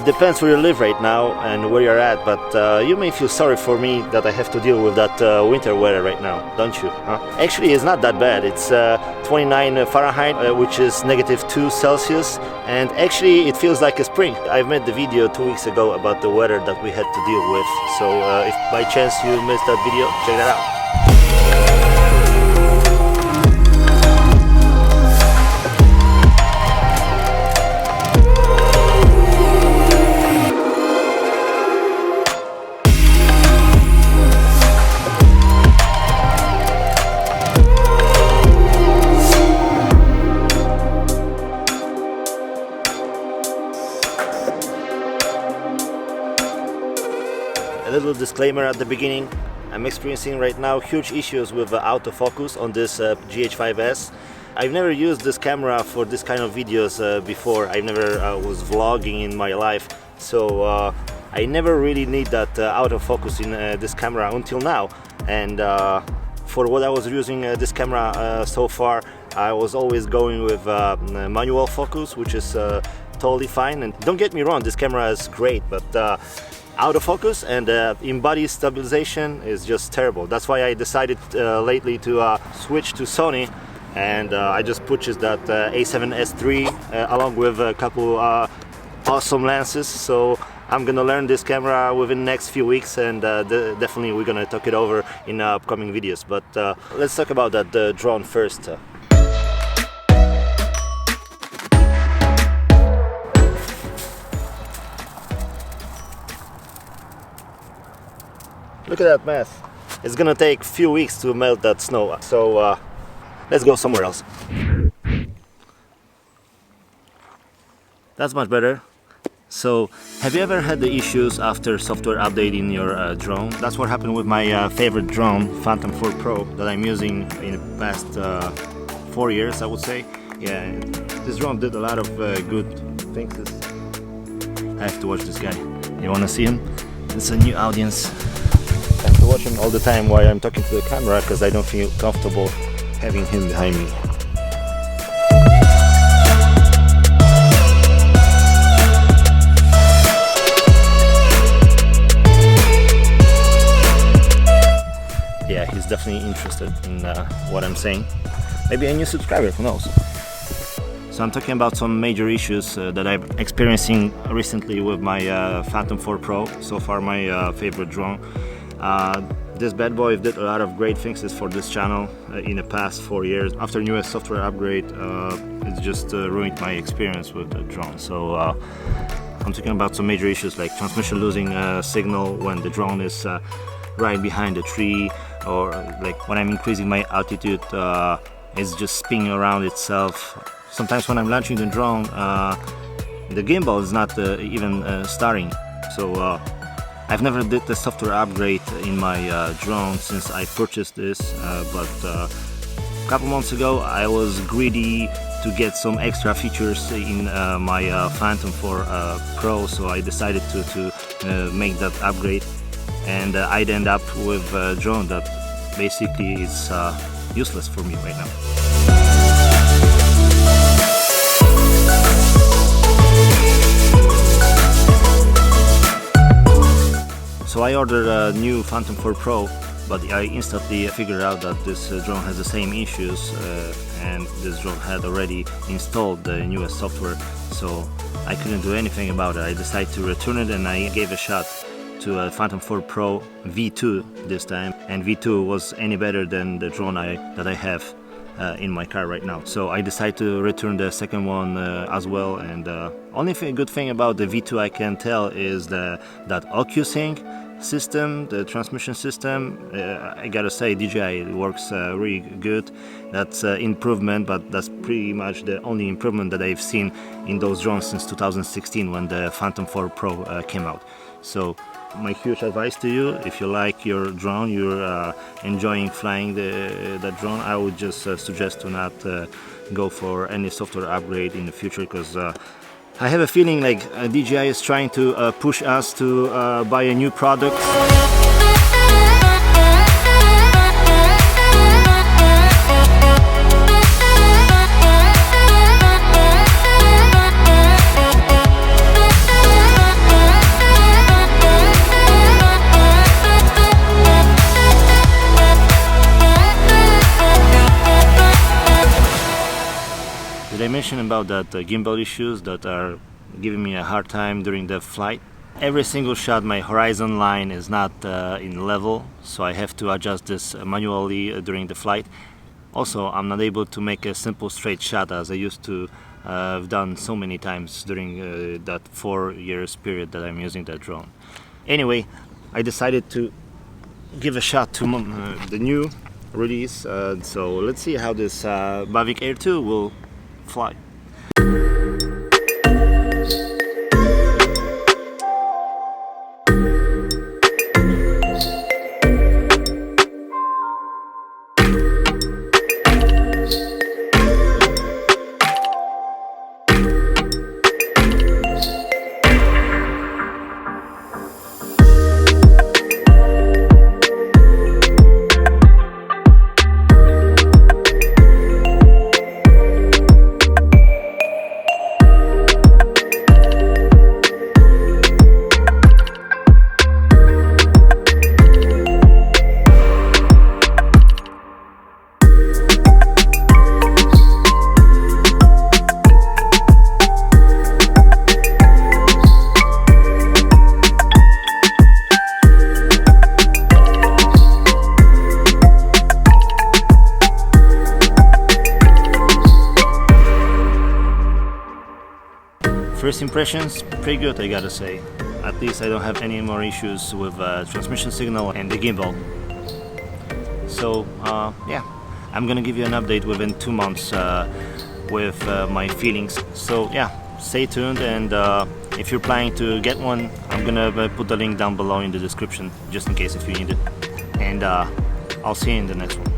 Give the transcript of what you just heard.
It depends where you live right now and where you're at, but you may feel sorry for me that I have to deal with that winter weather right now, don't you? Huh? Actually, it's not that bad. It's 29 Fahrenheit, which is -2 Celsius, and actually it feels like a spring. I've made the video 2 weeks ago about the weather that we had to deal with, so if by chance you missed that video, check that out. A little disclaimer at the beginning, I'm experiencing right now huge issues with autofocus on this GH5S. I've never used this camera for this kind of videos before. I never was vlogging in my life, so I never really need that autofocus in this camera until now. And for what I was using this camera so far, I was always going with manual focus, which is totally fine. And don't get me wrong, this camera is great, but autofocus and in-body stabilization is just terrible. That's why I decided lately to switch to Sony, and I just purchased that A7S III along with a couple awesome lenses. So I'm gonna learn this camera within the next few weeks, and definitely we're gonna talk it over in upcoming videos. But let's talk about that drone first. Look at that mess. It's gonna take a few weeks to melt that snow, so let's go somewhere else. That's much better. So, have you ever had the issues after software update in your drone? That's what happened with my favorite drone, Phantom 4 Pro, that I'm using in the past 4 years, I would say. Yeah, this drone did a lot of good things. I have to watch this guy. You wanna see him? It's a new audience. I have to watch him all the time while I'm talking to the camera, because I don't feel comfortable having him behind me. Yeah, he's definitely interested in what I'm saying. Maybe a new subscriber, who knows? So I'm talking about some major issues that I'm experiencing recently with my Phantom 4 Pro, so far my favorite drone. This bad boy did a lot of great things for this channel in the past 4 years. After newest software upgrade, it's just ruined my experience with the drone. So I'm talking about some major issues like transmission losing signal when the drone is right behind the tree, or like when I'm increasing my altitude, it's just spinning around itself. Sometimes when I'm launching the drone, the gimbal is not even starting. So I've never did the software upgrade in my drone since I purchased this, but a couple months ago I was greedy to get some extra features in my Phantom 4 Pro, so I decided to make that upgrade, and I'd end up with a drone that basically is useless for me right now. So I ordered a new Phantom 4 Pro, but I instantly figured out that this drone has the same issues, and this drone had already installed the newest software, so I couldn't do anything about it. I decided to return it, and I gave a shot to a Phantom 4 Pro V2 this time, and V2 was any better than the drone that I have in my car right now. So I decided to return the second one as well, and only good thing about the V2 I can tell is that OcuSync system, the transmission system. I gotta say, DJI works really good. That's improvement, but that's pretty much the only improvement that I've seen in those drones since 2016 when the Phantom 4 Pro came out. So my huge advice to you, if you like your drone, you're enjoying flying the drone, I would just suggest to not go for any software upgrade in the future, because I have a feeling like DJI is trying to push us to buy a new product. mentioned about that gimbal issues that are giving me a hard time during the flight. Every single shot my horizon line is not in level, so I have to adjust this manually during the flight. Also, I'm not able to make a simple straight shot as I used to have done so many times during that 4 years period that I'm using that drone. Anyway, I decided to give a shot to the new release, so let's see how this Mavic Air 2 will fly. First impressions, pretty good, I gotta say. At least I don't have any more issues with transmission signal and the gimbal. So yeah, I'm gonna give you an update within 2 months with my feelings. So yeah, stay tuned, and if you're planning to get one, I'm gonna put the link down below in the description just in case if you need it. And I'll see you in the next one.